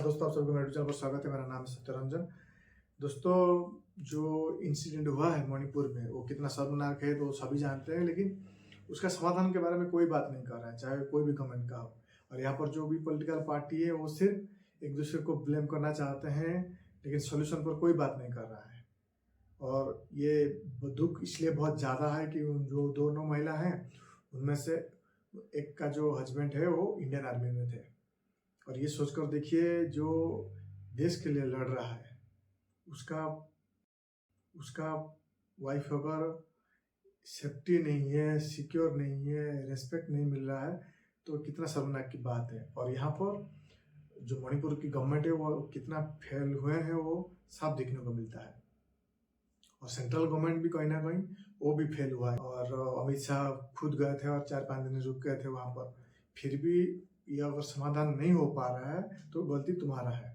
दोस्तों, आप सबको मेरे चैनल पर स्वागत है। मेरा नाम है सत्यरंजन। दोस्तों, जो इंसिडेंट हुआ है मणिपुर में वो कितना शर्मनाक है तो सभी जानते हैं, लेकिन उसका समाधान के बारे में कोई बात नहीं कर रहा है, चाहे कोई भी गवर्नमेंट का हो। और यहाँ पर जो भी पॉलिटिकल पार्टी है वो सिर्फ एक दूसरे को ब्लेम करना चाहते हैं, लेकिन सोल्यूशन पर कोई बात नहीं कर रहा है। और ये दुख इसलिए बहुत ज़्यादा है कि उन जो दोनों महिला हैं उनमें से एक का जो हस्बैंड है वो इंडियन आर्मी में थे। और ये सोचकर देखिए, जो देश के लिए लड़ रहा है उसका उसका वाइफ अगर सेफ्टी नहीं है, सिक्योर नहीं है, रेस्पेक्ट नहीं मिल रहा है तो कितना शर्मनाक की बात है। और यहाँ पर जो मणिपुर की गवर्नमेंट है वो कितना फेल हुए हैं वो साफ देखने को मिलता है। और सेंट्रल गवर्नमेंट भी कहीं ना कहीं वो भी फेल हुआ है। और अमित शाह खुद गए थे और 4-5 दिन रुक गए थे वहाँ पर। फिर भी ये अगर समाधान नहीं हो पा रहा है तो गलती तुम्हारा है।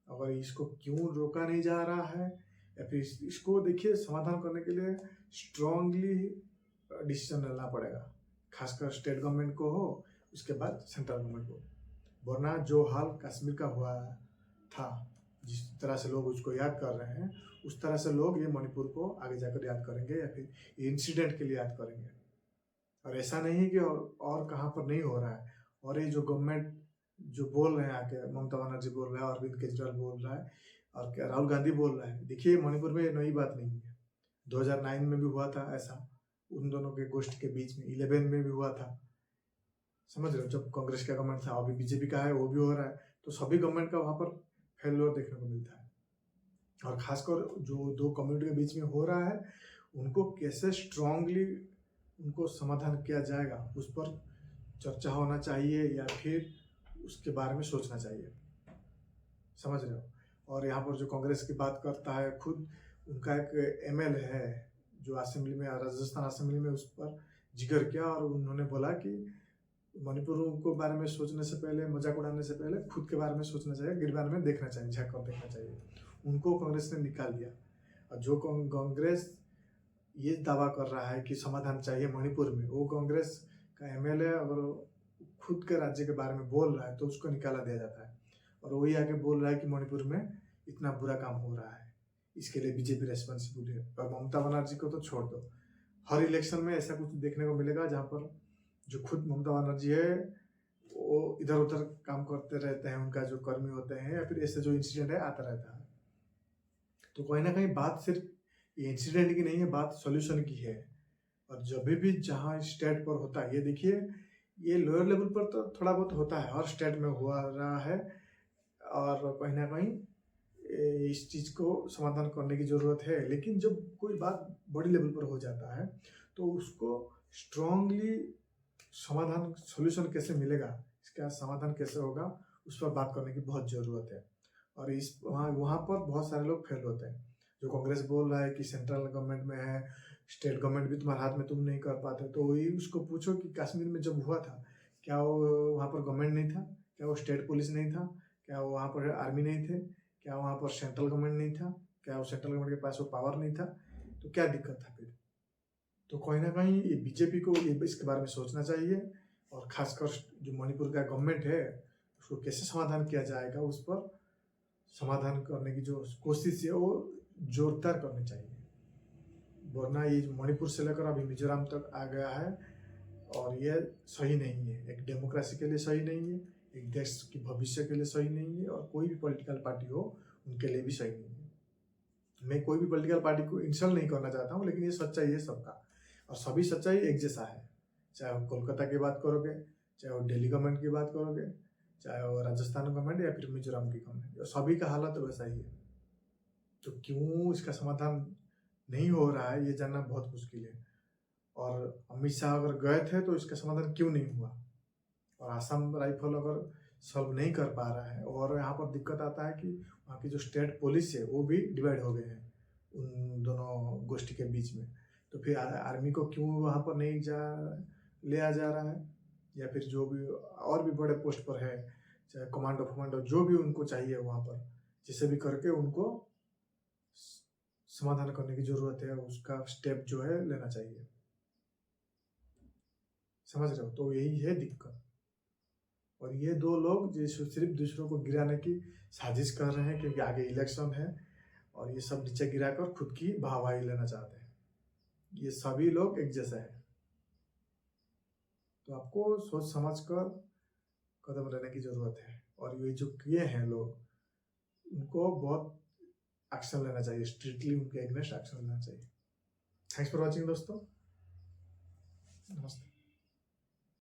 अगर इसको क्यों रोका नहीं जा रहा है, या फिर इसको देखिए, समाधान करने के लिए स्ट्रांगली डिसीजन लेना पड़ेगा, खासकर स्टेट गवर्नमेंट को हो, उसके बाद सेंट्रल गवर्नमेंट को। वरना जो हाल कश्मीर का हुआ था, जिस तरह से लोग उसको याद कर रहे हैं, उस तरह से लोग ये मणिपुर को आगे जाकर याद करेंगे, या फिर इंसिडेंट के लिए याद करेंगे। और ऐसा नहीं कि और कहाँ पर नहीं हो रहा है। और ये जो गवर्नमेंट जो बोल रहे हैं आके, ममता बनर्जी बोल रहा है, अरविंद केजरीवाल बोल रहा है, और राहुल गांधी बोल रहा है, देखिए मणिपुर में ये नई बात नहीं है। 2009 में भी हुआ था ऐसा, उन दोनों के गोष्ठी के बीच में 11 में भी हुआ था। समझ रहे हो, जब कांग्रेस का गवर्नमेंट था, अभी बीजेपी का है, वो भी हो रहा है। तो सभी गवर्नमेंट का वहां पर फेल्योर देखने को मिलता है। और खासकर जो दो कम्युनिटी के बीच में हो रहा है, उनको कैसे स्ट्रांगली उनको समाधान किया जाएगा उस पर चर्चा होना चाहिए, या फिर उसके बारे में सोचना चाहिए। समझ रहे हो। और यहाँ पर जो कांग्रेस की बात करता है, खुद उनका एक एमएलए है जो असेंबली में, राजस्थान असेंबली में उस पर जिक्र किया, और उन्होंने बोला कि मणिपुर को बारे में सोचने से पहले, मजाक उड़ाने से पहले खुद के बारे में सोचना चाहिए, गिरबान में देखना चाहिए, झाँक कर देखना चाहिए। उनको कांग्रेस ने निकाल दिया। और जो कांग्रेस ये दावा कर रहा है कि समाधान चाहिए मणिपुर में, वो कांग्रेस का एमएलए अगर खुद के राज्य के बारे में बोल रहा है तो उसको निकाला दिया जाता है। और वही आके बोल रहा है कि मणिपुर में इतना बुरा काम हो रहा है, इसके लिए बीजेपी रेस्पॉन्सिबल है। और ममता बनर्जी को तो छोड़ दो, हर इलेक्शन में ऐसा कुछ देखने को मिलेगा जहाँ पर जो खुद ममता बनर्जी है वो इधर उधर काम करते रहते हैं, उनका जो कर्मी होते हैं, या फिर ऐसे जो इंसिडेंट है आता रहता है। तो कहीं ना कहीं बात सिर्फ ये इंसिडेंट की नहीं है, बात सॉल्यूशन की है। और जब भी जहाँ स्टेट पर होता है, ये देखिए, ये लोअर लेवल पर तो थोड़ा बहुत होता है, हर स्टेट में हुआ रहा है। और कहीं ना कहीं इस चीज़ को समाधान करने की ज़रूरत है। लेकिन जब कोई बात बड़ी लेवल पर हो जाता है तो उसको स्ट्रांगली समाधान, सॉल्यूशन कैसे मिलेगा, इसका समाधान कैसे होगा, उस पर बात करने की बहुत ज़रूरत है। और इस वहाँ पर बहुत सारे लोग फेल होते हैं। जो कांग्रेस बोल रहा है कि सेंट्रल गवर्नमेंट में है, स्टेट गवर्नमेंट भी तुम्हारे हाथ में, तुम नहीं कर पाते, तो वही उसको पूछो कि कश्मीर में जब हुआ था, क्या वो वहाँ पर गवर्नमेंट नहीं था? क्या वो स्टेट पुलिस नहीं था? क्या वो वहाँ पर आर्मी नहीं थे? क्या वहाँ पर सेंट्रल गवर्नमेंट नहीं था? क्या वो सेंट्रल गवर्नमेंट के पास वो पावर नहीं था? तो क्या दिक्कत था फिर? तो कहीं ना कहीं ये बीजेपी को ये इसके बारे में सोचना चाहिए। और खासकर जो मणिपुर का गवर्नमेंट है, उसको कैसे समाधान किया जाएगा, उस पर समाधान करने की जो कोशिश है वो जोरदार करनी चाहिए। वरना ये जो मणिपुर से लेकर अभी मिजोरम तक आ गया है, और ये सही नहीं है, एक डेमोक्रेसी के लिए सही नहीं है, एक देश की भविष्य के लिए सही नहीं है, और कोई भी पॉलिटिकल पार्टी हो उनके लिए भी सही नहीं है। मैं कोई भी पॉलिटिकल पार्टी को इंसल्ट नहीं करना चाहता हूँ, लेकिन ये सच्चाई है सबका, और सभी सच्चाई एक जैसा है। चाहे वो कोलकाता की बात करोगे, चाहे वो दिल्ली गवर्नमेंट की बात करोगे, चाहे वो राजस्थान गवर्नमेंट या फिर मिजोरम की गवर्नमेंट, सभी का हालत वैसा ही है। तो क्यों इसका समाधान नहीं हो रहा है, ये जानना बहुत मुश्किल है। और अमित शाह अगर गए थे तो इसका समाधान क्यों नहीं हुआ? और आसाम राइफल अगर सॉल्व नहीं कर पा रहा है, और यहाँ पर दिक्कत आता है कि वहाँ की जो स्टेट पुलिस है वो भी डिवाइड हो गए हैं उन दोनों गोष्ठी के बीच में। तो फिर आर्मी को क्यों वहाँ पर नहीं ले आ जा रहा है? या फिर जो भी और भी बड़े पोस्ट पर है, चाहे कमांडो फमांडो, जो भी उनको चाहिए वहाँ पर, जिसे भी करके उनको समाधान करने की जरूरत है, उसका स्टेप जो है लेना चाहिए। समझ रहे हो। तो यही है दिक्कत। और ये दो लोग जो सिर्फ दूसरों को गिराने की साजिश कर रहे हैं, क्योंकि आगे इलेक्शन है और ये सब नीचे गिराकर खुद की वाहवाही लेना चाहते हैं। ये सभी लोग एक जैसे हैं। तो आपको सोच समझ कर कदम लेने की जरूरत है, और ये जो किए हैं लोग उनको बहुत एक्शन लेना चाहिए, स्ट्रिक्टली उनके अगेंस्ट एक्शन लेना चाहिए। थैंक्स फॉर वॉचिंग दोस्तों, नमस्ते।